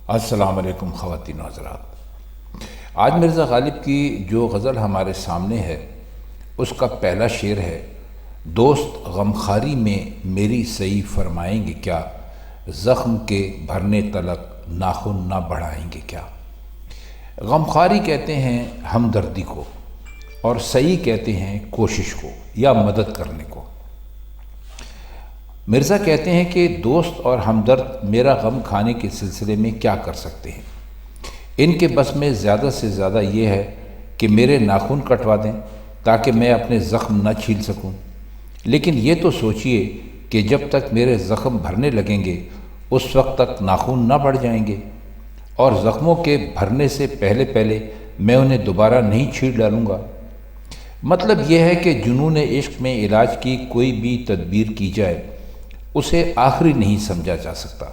السلام علیکم خواتین و حضرات۔ آج مرزا غالب کی جو غزل ہمارے سامنے ہے اس کا پہلا شعر ہے: دوست غمخواری میں میری سعی فرمائیں گے کیا، زخم کے بھرنے تلک ناخن نہ بڑھائیں گے کیا۔ غمخواری کہتے ہیں ہمدردی کو، اور سعی کہتے ہیں کوشش کو یا مدد کرنے کو۔ مرزا کہتے ہیں کہ دوست اور ہمدرد میرا غم کھانے کے سلسلے میں کیا کر سکتے ہیں؟ ان کے بس میں زیادہ سے زیادہ یہ ہے کہ میرے ناخن کٹوا دیں تاکہ میں اپنے زخم نہ چھیل سکوں، لیکن یہ تو سوچئے کہ جب تک میرے زخم بھرنے لگیں گے اس وقت تک ناخن نہ بڑھ جائیں گے، اور زخموں کے بھرنے سے پہلے پہلے میں انہیں دوبارہ نہیں چھیڑ ڈالوں گا۔ مطلب یہ ہے کہ جنون عشق میں علاج کی کوئی بھی تدبیر کی جائے اسے آخری نہیں سمجھا جا سکتا۔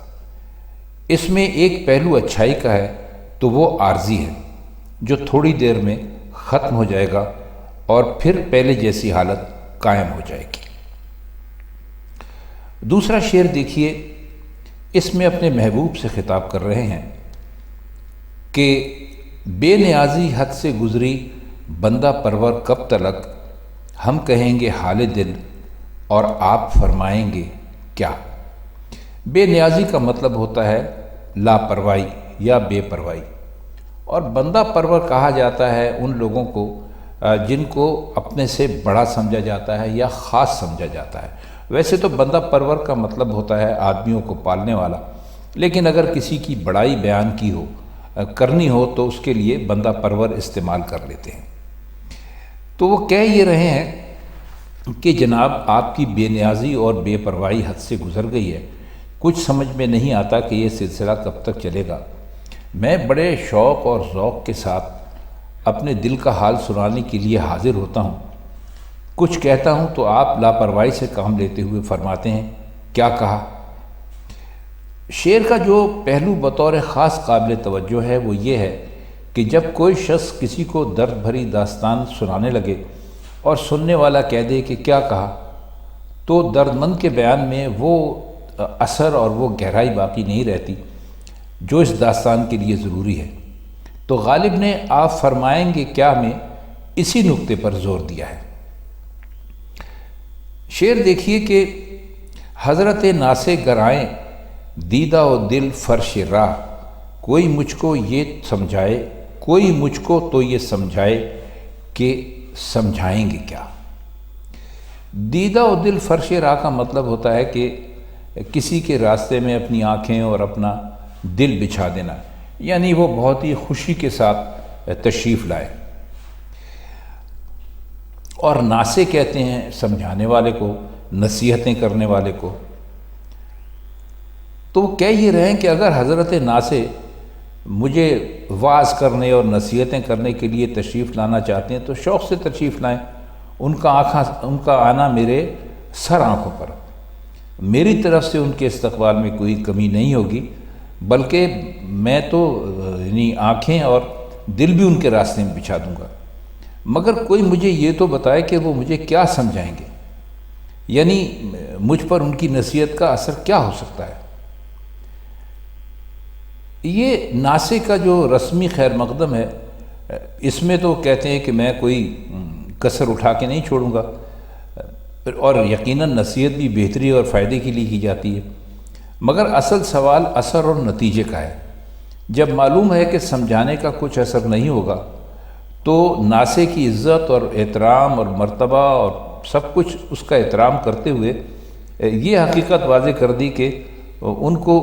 اس میں ایک پہلو اچھائی کا ہے تو وہ عارضی ہے، جو تھوڑی دیر میں ختم ہو جائے گا اور پھر پہلے جیسی حالت قائم ہو جائے گی۔ دوسرا شعر دیکھیے، اس میں اپنے محبوب سے خطاب کر رہے ہیں کہ بے نیازی حد سے گزری بندہ پرور کب تلک، ہم کہیں گے حال دل اور آپ فرمائیں گے کیا۔ بے نیازی کا مطلب ہوتا ہے لاپرواہی یا بے پرواہی، اور بندہ پرور کہا جاتا ہے ان لوگوں کو جن کو اپنے سے بڑا سمجھا جاتا ہے یا خاص سمجھا جاتا ہے۔ ویسے تو بندہ پرور کا مطلب ہوتا ہے آدمیوں کو پالنے والا، لیکن اگر کسی کی بڑائی بیان کی ہو کرنی ہو تو اس کے لیے بندہ پرور استعمال کر لیتے ہیں۔ تو وہ کہہ یہ رہے ہیں کہ جناب آپ کی بے نیازی اور بے پرواہی حد سے گزر گئی ہے، کچھ سمجھ میں نہیں آتا کہ یہ سلسلہ کب تک چلے گا۔ میں بڑے شوق اور ذوق کے ساتھ اپنے دل کا حال سنانے کے لیے حاضر ہوتا ہوں، کچھ کہتا ہوں تو آپ لاپرواہی سے کام لیتے ہوئے فرماتے ہیں کیا کہا۔ شعر کا جو پہلو بطور خاص قابل توجہ ہے وہ یہ ہے کہ جب کوئی شخص کسی کو درد بھری داستان سنانے لگے اور سننے والا کہہ دے کہ کیا کہا، تو درد مند کے بیان میں وہ اثر اور وہ گہرائی باقی نہیں رہتی جو اس داستان کے لیے ضروری ہے۔ تو غالب نے آپ فرمائیں گے کیا میں اسی نقطے پر زور دیا ہے۔ شعر دیکھیے کہ حضرت ناسے گرائیں دیدہ و دل فرش راہ، کوئی مجھ کو یہ سمجھائے، کوئی مجھ کو تو یہ سمجھائے کہ سمجھائیں گے کیا۔ دیدہ و دل فرش راہ کا مطلب ہوتا ہے کہ کسی کے راستے میں اپنی آنکھیں اور اپنا دل بچھا دینا، یعنی وہ بہت ہی خوشی کے ساتھ تشریف لائے۔ اور ناسے کہتے ہیں سمجھانے والے کو، نصیحتیں کرنے والے کو۔ تو وہ کہہ یہ رہے ہیں کہ اگر حضرت ناسے مجھے وعظ کرنے اور نصیحتیں کرنے کے لیے تشریف لانا چاہتے ہیں تو شوق سے تشریف لائیں، ان کا آنا میرے سر آنکھوں پر، میری طرف سے ان کے استقبال میں کوئی کمی نہیں ہوگی، بلکہ میں تو یعنی آنکھیں اور دل بھی ان کے راستے میں بچھا دوں گا، مگر کوئی مجھے یہ تو بتائے کہ وہ مجھے کیا سمجھائیں گے، یعنی مجھ پر ان کی نصیحت کا اثر کیا ہو سکتا ہے۔ یہ ناسے کا جو رسمی خیر مقدم ہے، اس میں تو کہتے ہیں کہ میں کوئی کسر اٹھا کے نہیں چھوڑوں گا، اور یقیناً نصیحت بھی بہتری اور فائدے کے لیے کی جاتی ہے، مگر اصل سوال اثر اور نتیجے کا ہے۔ جب معلوم ہے کہ سمجھانے کا کچھ اثر نہیں ہوگا تو ناسے کی عزت اور احترام اور مرتبہ اور سب کچھ اس کا احترام کرتے ہوئے یہ حقیقت واضح کر دی کہ ان کو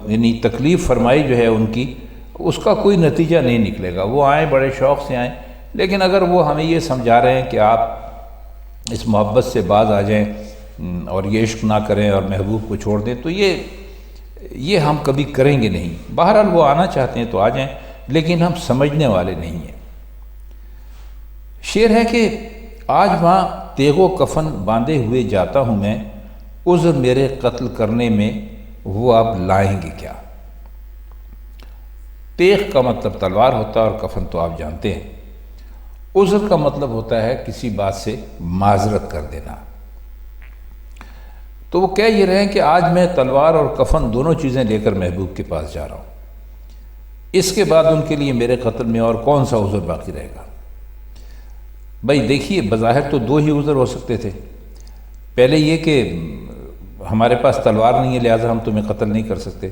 یعنی تکلیف فرمائی جو ہے ان کی، اس کا کوئی نتیجہ نہیں نکلے گا۔ وہ آئیں بڑے شوق سے آئیں، لیکن اگر وہ ہمیں یہ سمجھا رہے ہیں کہ آپ اس محبت سے باز آ جائیں اور یہ عشق نہ کریں اور محبوب کو چھوڑ دیں، تو یہ ہم کبھی کریں گے نہیں۔ بہرحال وہ آنا چاہتے ہیں تو آ جائیں، لیکن ہم سمجھنے والے نہیں ہیں۔ شعر ہے کہ آج وہاں تیغ و کفن باندھے ہوئے جاتا ہوں میں، عذر میرے قتل کرنے میں وہ اب لائیں گے کیا۔ تیغ کا مطلب تلوار ہوتا ہے اور کفن تو آپ جانتے ہیں۔ عذر کا مطلب ہوتا ہے کسی بات سے معذرت کر دینا۔ تو وہ کہہ یہ رہے ہیں کہ آج میں تلوار اور کفن دونوں چیزیں لے کر محبوب کے پاس جا رہا ہوں۔ اس کے بعد ان کے لیے میرے قتل میں اور کون سا عذر باقی رہے گا؟ بھائی دیکھیے، بظاہر تو دو ہی عذر ہو سکتے تھے۔ پہلے یہ کہ ہمارے پاس تلوار نہیں ہے لہٰذا ہم تمہیں قتل نہیں کر سکتے،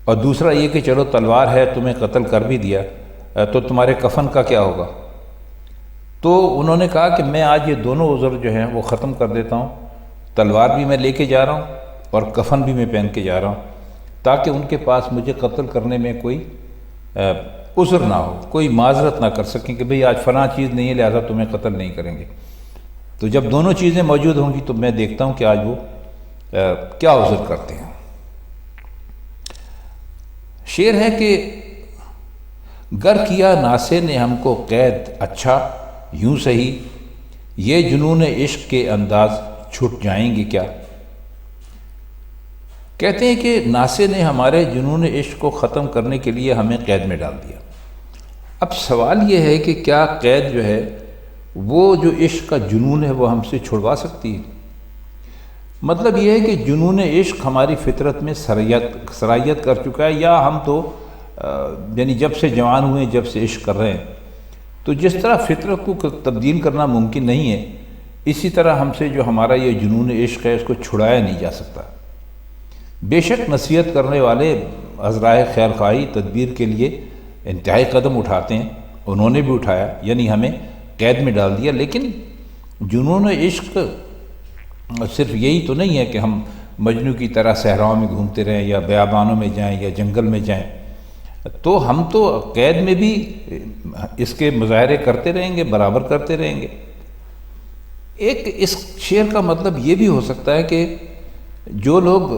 اور دوسرا یہ کہ چلو تلوار ہے، تمہیں قتل کر بھی دیا تو تمہارے کفن کا کیا ہوگا؟ تو انہوں نے کہا کہ میں آج یہ دونوں عذر جو ہیں وہ ختم کر دیتا ہوں، تلوار بھی میں لے کے جا رہا ہوں اور کفن بھی میں پہن کے جا رہا ہوں، تاکہ ان کے پاس مجھے قتل کرنے میں کوئی عذر نہ ہو، کوئی معذرت نہ کر سکیں کہ بھئی آج فلاں چیز نہیں ہے لہٰذا تمہیں قتل نہیں کریں گے۔ تو جب دونوں چیزیں موجود ہوں گی تو میں دیکھتا ہوں کہ آج وہ کیا عذر کرتے ہیں۔ شعر ہے کہ گر کیا ناسے نے ہم کو قید اچھا یوں سہی، یہ جنون عشق کے انداز چھٹ جائیں گے کیا؟ کہتے ہیں کہ ناسے نے ہمارے جنون عشق کو ختم کرنے کے لیے ہمیں قید میں ڈال دیا۔ اب سوال یہ ہے کہ کیا قید جو ہے وہ جو عشق کا جنون ہے وہ ہم سے چھڑوا سکتی ہے؟ مطلب یہ ہے کہ جنون عشق ہماری فطرت میں سرایت کر چکا ہے، یا ہم تو یعنی جب سے جوان ہوئے جب سے عشق کر رہے ہیں، تو جس طرح فطرت کو تبدیل کرنا ممکن نہیں ہے، اسی طرح ہم سے جو ہمارا یہ جنون عشق ہے اس کو چھڑایا نہیں جا سکتا۔ بے شک نصیحت کرنے والے عذرائے خیر خواہی تدبیر کے لیے انتہائی قدم اٹھاتے ہیں، انہوں نے بھی اٹھایا، یعنی ہمیں قید میں ڈال دیا، لیکن جنون عشق صرف یہی تو نہیں ہے کہ ہم مجنوں کی طرح صحراؤں میں گھومتے رہیں یا بیابانوں میں جائیں یا جنگل میں جائیں، تو ہم تو قید میں بھی اس کے مظاہرے کرتے رہیں گے، برابر کرتے رہیں گے۔ ایک اس شعر کا مطلب یہ بھی ہو سکتا ہے کہ جو لوگ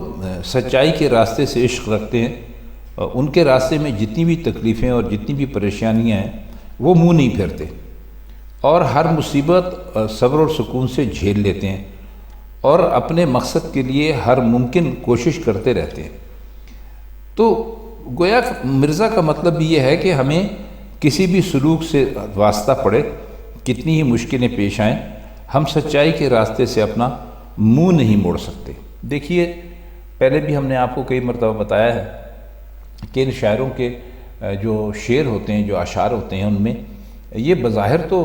سچائی کے راستے سے عشق رکھتے ہیں، ان کے راستے میں جتنی بھی تکلیفیں اور جتنی بھی پریشانیاں ہیں وہ منہ نہیں پھیرتے، اور ہر مصیبت صبر اور سکون سے جھیل لیتے ہیں، اور اپنے مقصد کے لیے ہر ممکن کوشش کرتے رہتے ہیں۔ تو گویا مرزا کا مطلب یہ ہے کہ ہمیں کسی بھی سلوک سے واسطہ پڑے، کتنی ہی مشکلیں پیش آئیں، ہم سچائی کے راستے سے اپنا منہ نہیں موڑ سکتے۔ دیکھیے، پہلے بھی ہم نے آپ کو کئی مرتبہ بتایا ہے کہ ان شاعروں کے جو شعر ہوتے ہیں، جو اشعار ہوتے ہیں، ان میں یہ بظاہر تو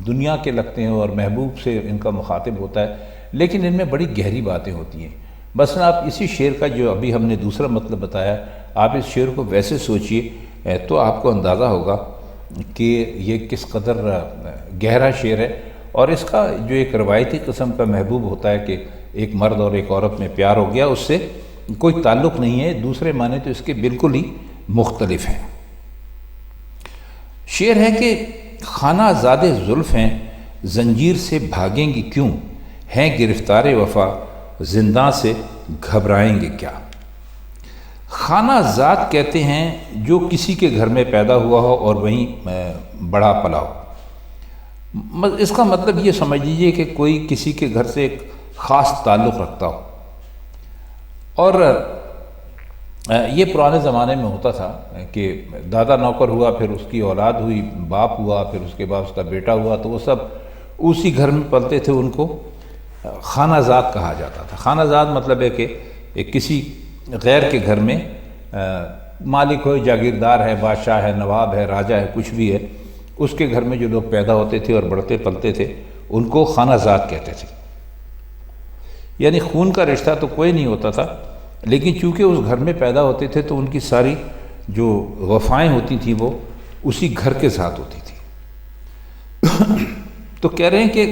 دنیا کے لگتے ہیں اور محبوب سے ان کا مخاطب ہوتا ہے، لیکن ان میں بڑی گہری باتیں ہوتی ہیں۔ مثلا آپ اسی شعر کا جو ابھی ہم نے دوسرا مطلب بتایا، آپ اس شعر کو ویسے سوچئے تو آپ کو اندازہ ہوگا کہ یہ کس قدر گہرا شعر ہے، اور اس کا جو ایک روایتی قسم کا محبوب ہوتا ہے کہ ایک مرد اور ایک عورت میں پیار ہو گیا، اس سے کوئی تعلق نہیں ہے، دوسرے معنی تو اس کے بالکل ہی مختلف ہیں۔ شعر ہے کہ خانہ زاد زلف ہیں زنجیر سے بھاگیں گی کیوں، ہیں گرفتار وفا زنداں سے گھبرائیں گے کیا؟ خانہ زاد کہتے ہیں جو کسی کے گھر میں پیدا ہوا ہو اور وہیں بڑا پلا ہو۔ اس کا مطلب یہ سمجھ لیجیے کہ کوئی کسی کے گھر سے ایک خاص تعلق رکھتا ہو، اور یہ پرانے زمانے میں ہوتا تھا کہ دادا نوکر ہوا، پھر اس کی اولاد ہوئی، باپ ہوا، پھر اس کے بعد اس کا بیٹا ہوا، تو وہ سب اسی گھر میں پلتے تھے، ان کو خانہ زاد کہا جاتا تھا۔ خانہ زاد مطلب ہے کہ کسی غیر کے گھر میں مالک ہو، جاگیردار ہے، بادشاہ ہے، نواب ہے، راجہ ہے، کچھ بھی ہے، اس کے گھر میں جو لوگ پیدا ہوتے تھے اور بڑھتے پلتے تھے ان کو خانہ زاد کہتے تھے۔ یعنی خون کا رشتہ تو کوئی نہیں ہوتا تھا، لیکن چونکہ اس گھر میں پیدا ہوتے تھے تو ان کی ساری جو وفائیں ہوتی تھیں وہ اسی گھر کے ساتھ ہوتی تھی۔ تو کہہ رہے ہیں کہ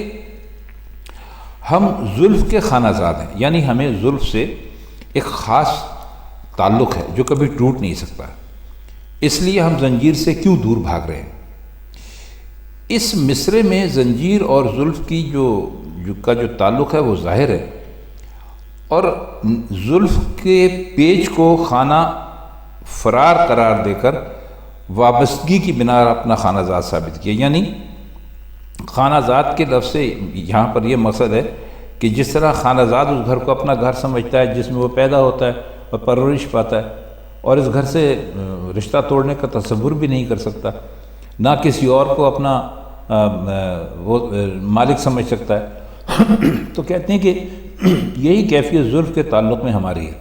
ہم زلف کے خانہ زاد ہیں، یعنی ہمیں زلف سے ایک خاص تعلق ہے جو کبھی ٹوٹ نہیں سکتا، اس لیے ہم زنجیر سے کیوں دور بھاگ رہے ہیں۔ اس مصرعے میں زنجیر اور زلف کی جو تعلق ہے وہ ظاہر ہے، اور زلف کے پیچ کو خانہ فرار قرار دے کر وابستگی کی بنا اپنا خانہ زاد ثابت کیا۔ یعنی خانہ زاد کے لفظ سے یہاں پر یہ مقصد ہے کہ جس طرح خانہ زاد اس گھر کو اپنا گھر سمجھتا ہے جس میں وہ پیدا ہوتا ہے اور پرورش پاتا ہے، اور اس گھر سے رشتہ توڑنے کا تصور بھی نہیں کر سکتا، نہ کسی اور کو اپنا وہ مالک سمجھ سکتا ہے، تو کہتے ہیں کہ یہی کیفیت زلف کے تعلق میں ہماری ہے۔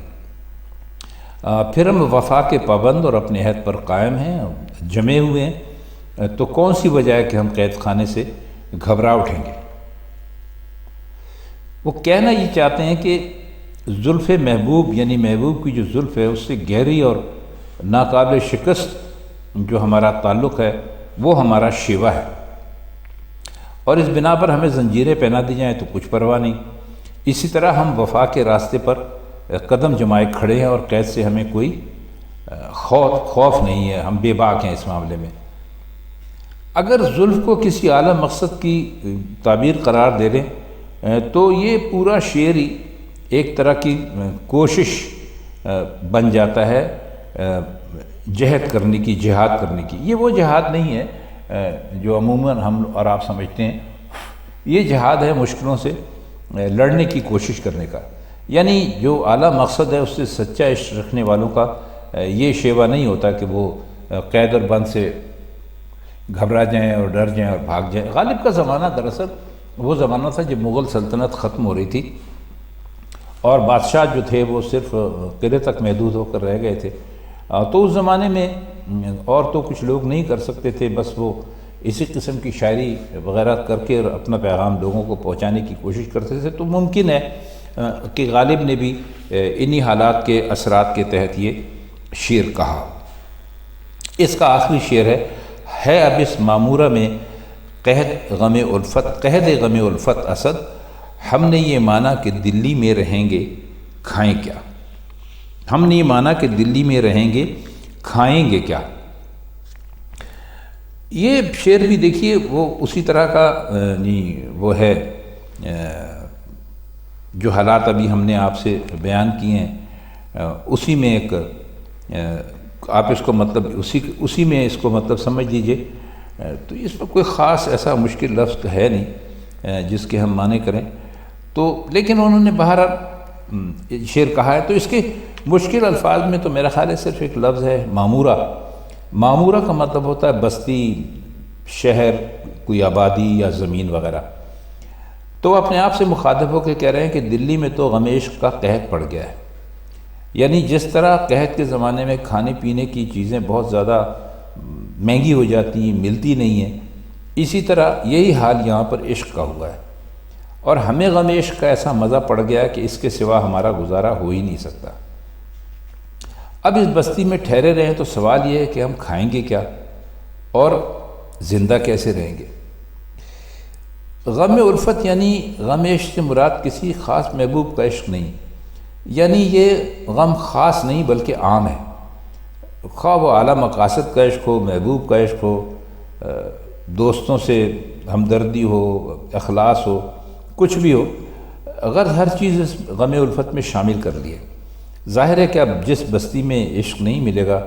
پھر ہم وفا کے پابند اور اپنے عہد پر قائم ہیں، جمے ہوئے ہیں، تو کون سی وجہ ہے کہ ہم قید خانے سے گھبرا اٹھیں گے؟ وہ کہنا یہ چاہتے ہیں کہ زلف محبوب یعنی محبوب کی جو زلف ہے اس سے گہری اور ناقابل شکست جو ہمارا تعلق ہے وہ ہمارا شیوا ہے، اور اس بنا پر ہمیں زنجیریں پہنا دی جائیں تو کچھ پرواہ نہیں۔ اسی طرح ہم وفا کے راستے پر قدم جمائے کھڑے ہیں اور قید سے ہمیں کوئی خوف نہیں ہے، ہم بے باک ہیں اس معاملے میں۔ اگر زلف کو کسی اعلیٰ مقصد کی تعبیر قرار دے لیں تو یہ پورا شعر ہی ایک طرح کی کوشش بن جاتا ہے جہاد کرنے کی۔ یہ وہ جہاد نہیں ہے جو عموماً ہم اور آپ سمجھتے ہیں، یہ جہاد ہے مشکلوں سے لڑنے کی کوشش کرنے کا، یعنی جو اعلیٰ مقصد ہے اس سے سچا عشق رکھنے والوں کا یہ شیوا نہیں ہوتا کہ وہ قید اور بند سے گھبرا جائیں اور ڈر جائیں اور بھاگ جائیں۔ غالب کا زمانہ دراصل وہ زمانہ تھا جب مغل سلطنت ختم ہو رہی تھی اور بادشاہ جو تھے وہ صرف قلعے تک محدود ہو کر رہ گئے تھے، تو اس زمانے میں اور تو کچھ لوگ نہیں کر سکتے تھے، بس وہ اسی قسم کی شاعری وغیرہ کر کے اپنا پیغام لوگوں کو پہنچانے کی کوشش کرتے تھے۔ تو ممکن ہے کہ غالب نے بھی انہی حالات کے اثرات کے تحت یہ شعر کہا۔ اس کا آخری شعر ہے اب اس معمورہ میں قحط غم الفت اسد، ہم نے یہ مانا کہ دلی میں رہیں گے کھائیں کیا، ہم نے یہ مانا کہ دلی میں رہیں گے کھائیں گے کیا۔ یہ شعر بھی دیکھیے وہ اسی طرح کا وہ ہے جو حالات ابھی ہم نے آپ سے بیان کیے ہیں، اسی میں ایک آپ اس کو مطلب اسی میں اس کو مطلب سمجھ لیجئے۔ تو اس میں کوئی خاص ایسا مشکل لفظ تو ہے نہیں جس کے ہم معنی کریں، تو لیکن انہوں نے بہرحال شعر کہا ہے، تو اس کے مشکل الفاظ میں تو میرا خیال ہے صرف ایک لفظ ہے معمورہ۔ معمورہ کا مطلب ہوتا ہے بستی، شہر، کوئی آبادی یا زمین وغیرہ۔ تو وہ اپنے آپ سے مخاطب ہو کے کہہ رہے ہیں کہ دلی میں تو غم عشق کا قحط پڑ گیا ہے، یعنی جس طرح قحط کے زمانے میں کھانے پینے کی چیزیں بہت زیادہ مہنگی ہو جاتی ہیں، ملتی نہیں ہیں، اسی طرح یہی حال یہاں پر عشق کا ہوا ہے، اور ہمیں غم عشق کا ایسا مزہ پڑ گیا ہے کہ اس کے سوا ہمارا گزارا ہو ہی نہیں سکتا۔ اب اس بستی میں ٹھہرے رہیں تو سوال یہ ہے کہ ہم کھائیں گے کیا اور زندہ کیسے رہیں گے۔ غم الفت یعنی غم عشق سے مراد کسی خاص محبوب کا عشق نہیں، یعنی یہ غم خاص نہیں بلکہ عام ہے، خواہ وہ اعلیٰ مقاصد کا عشق ہو، محبوب کا عشق ہو، دوستوں سے ہمدردی ہو، اخلاص ہو، کچھ بھی ہو، اگر ہر چیز اس غم الفت میں شامل کر لیے۔ ظاہر ہے کہ اب جس بستی میں عشق نہیں ملے گا،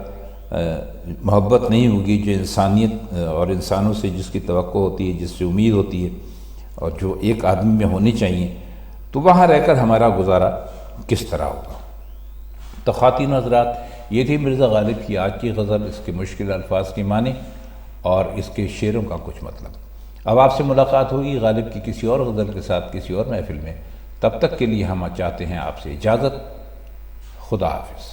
محبت نہیں ہوگی، جو انسانیت اور انسانوں سے جس کی توقع ہوتی ہے، جس سے امید ہوتی ہے اور جو ایک آدمی میں ہونی چاہیے، تو وہاں رہ کر ہمارا گزارا کس طرح ہوگا۔ تو خواتین و حضرات، یہ تھی مرزا غالب کی آج کی غزل، اس کے مشکل الفاظ کے معنی اور اس کے شعروں کا کچھ مطلب۔ اب آپ سے ملاقات ہوگی غالب کی کسی اور غزل کے ساتھ کسی اور محفل میں، تب تک کے لیے ہم چاہتے ہیں آپ سے اجازت۔ خدا حافظ۔